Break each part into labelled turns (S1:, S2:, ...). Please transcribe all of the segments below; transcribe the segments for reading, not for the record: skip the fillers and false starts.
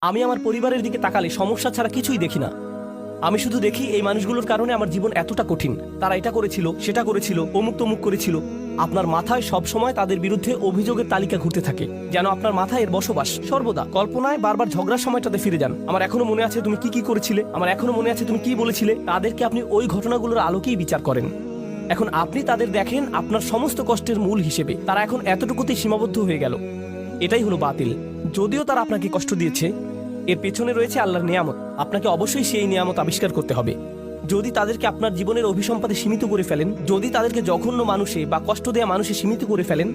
S1: আমি আমার পরিবারের দিকে তাকালে সমস্যা ছাড়া কিছুই দেখি না। আমি শুধু দেখি এই মানুষগুলোর কারণে আমার জীবন এতটা কঠিন, তারা এটা করেছিল, সেটা করেছিল, অমুক তমুক করেছিল। আপনার মাথায় সব সময় তাদের বিরুদ্ধে অভিযোগের তালিকা ঘুরতে থাকে, যেন আপনার মাথায় এর বসবাস। সর্বদা কল্পনায় বারবার ঝগড়ার সময়টাতে ফিরে যান। আমার এখনো মনে আছে তুমি কি কি করেছিলে, আমার এখনো মনে আছে তুমি কি বলেছিলে। তাদেরকে আপনি ওই ঘটনাগুলোর আলোকেই বিচার করেন। এখন আপনি তাদের দেখেন আপনার সমস্ত কষ্টের মূল হিসেবে। তারা এখন এতটুকুতেই সীমাবদ্ধ হয়ে গেল। এটাই হলো বাতিল। যদিও তারা আপনাকে কষ্ট দিয়েছে, এর পেছনে রয়েছে আল্লাহর নিয়ামত। আপনাকে অবশ্যই সেই নিয়ামত আবিষ্কার করতে হবে। যদি তাদেরকে আপনার জীবনের অভিসম্পাদে সীমিত করে ফেলেন, যদি তাদেরকে জঘন্য মানুষে বা কষ্ট দেয়া মানুষে সীমিত করে ফেলেন,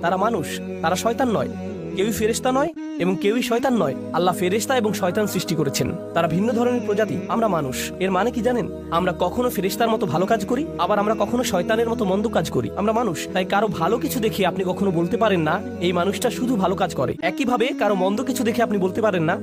S1: তারা মানুষ, তারা শয়তান নয়। কেউই ফেরেশতা নয় এবং কেউই শয়তান নয়। আল্লাহ ফেরেশতা এবং শয়তান সৃষ্টি করেছেন, তারা ভিন্ন ধরনের প্রজাতি। আমরা মানুষ। এর মানে কি জানেন? আমরা কখনো ফেরেশতার মতো ভালো কাজ করি, আবার আমরা কখনো শয়তানের মতো মন্দ কাজ করি। আমরা মানুষ, তাই কারো ভালো কিছু দেখে আপনি কখনো বলতে পারেন না এই মানুষটা শুধু ভালো কাজ করে। একইভাবে কারো মন্দ কিছু দেখে আপনি বলতে পারেন না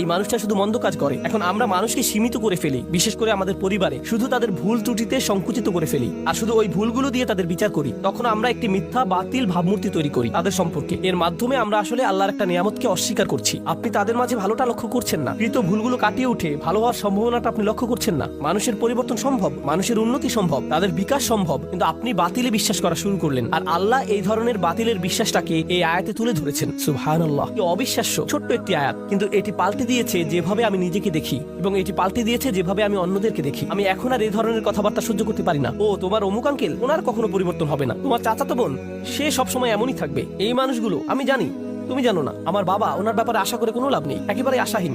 S1: এই মানুষটা শুধু মন্দ কাজ করে। এখন আমরা মানুষকে সীমিত করে ফেলি, বিশেষ করে আমাদের পরিবারে শুধু তাদের ভুল ত্রুটিতে সংকুচিত করে ফেলি, আর শুধু ওই ভুলগুলো দিয়ে তাদের বিচার করি। তখন আমরা একটি মিথ্যা বাতিল ভাবমূর্তি তৈরি করি তাদের সম্পর্কে। এর মাধ্যমে আমরা আসলে আল্লাহর একটা নিয়ামতকে অস্বীকার করছি। আপনি তাদের মাঝে ভালোটা লক্ষ্য করছেন না, কৃত ভুলগুলো কাটিয়ে উঠে ভালো হওয়ার সম্ভাবনাটা আপনি লক্ষ্য করছেন না। মানুষের পরিবর্তন সম্ভব, মানুষের উন্নতি সম্ভব, তাদের বিকাশ সম্ভব, কিন্তু আপনি বাতিলে বিশ্বাস করা শুরু করলেন। আর আল্লাহ এই ধরনের বাতিলের বিশ্বাসটাকে এই আয়াতে তুলে ধরেছেন। সুবহানাল্লাহ, কি অবিশ্বাস্য ছোট্ট একটি আয়াত, কিন্তু এটি পাল্টে দিয়েছে যেভাবে আমি নিজেকে দেখি, এবং এটি পাল্টে দিয়েছে যেভাবে আমি অন্যদেরকে দেখি। আমি এখন আর এই ধরনের কথাবার্তা সহ্য করতে পারি না। ও তোমার অমুক আঙ্কেল, ওনার কখনো পরিবর্তন হবে না। তোমার চাচাতো বোন, সে সবসময় এমনই থাকবে। এই মানুষগুলো আমি জানি, তুমি জানো না। আমার বাবা, ওনার ব্যাপারে আশা করে কোনো লাভ নেই, একেবারে আশাহীন।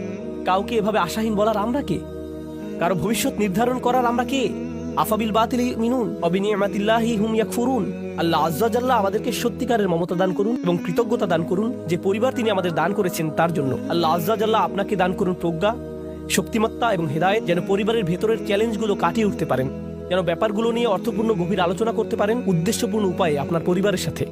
S1: কাউকে এভাবে আশাহীন বলার আমরা কে? কারো ভবিষ্যৎ নির্ধারণ করার আমরা কে? আফাবিল বাতিল মিনুন অবিনিয়ামাতিল্লাহি হুম ইয়াকফুরুন। আল্লাহ আজ্জা জাল্লাহ আমাদেরকে সত্যিকারের মমতা দান করুন এবং কৃতজ্ঞতা দান করুন যে পরিবার তিনি আমাদের দান করেছেন তার জন্য। আল্লাহ আজ্জা জাল্লাহ আপনাকে দান করুন প্রজ্ঞা, শক্তিমত্তা এবং হেদায়েত, যেন পরিবারের ভেতরের চ্যালেঞ্জগুলো কাটিয়ে উঠতে পারেন, যেন ব্যাপারগুলো নিয়ে অর্থপূর্ণ গভীর আলোচনা করতে পারেন উদ্দেশ্যপূর্ণ উপায়ে আপনার পরিবারের সাথে।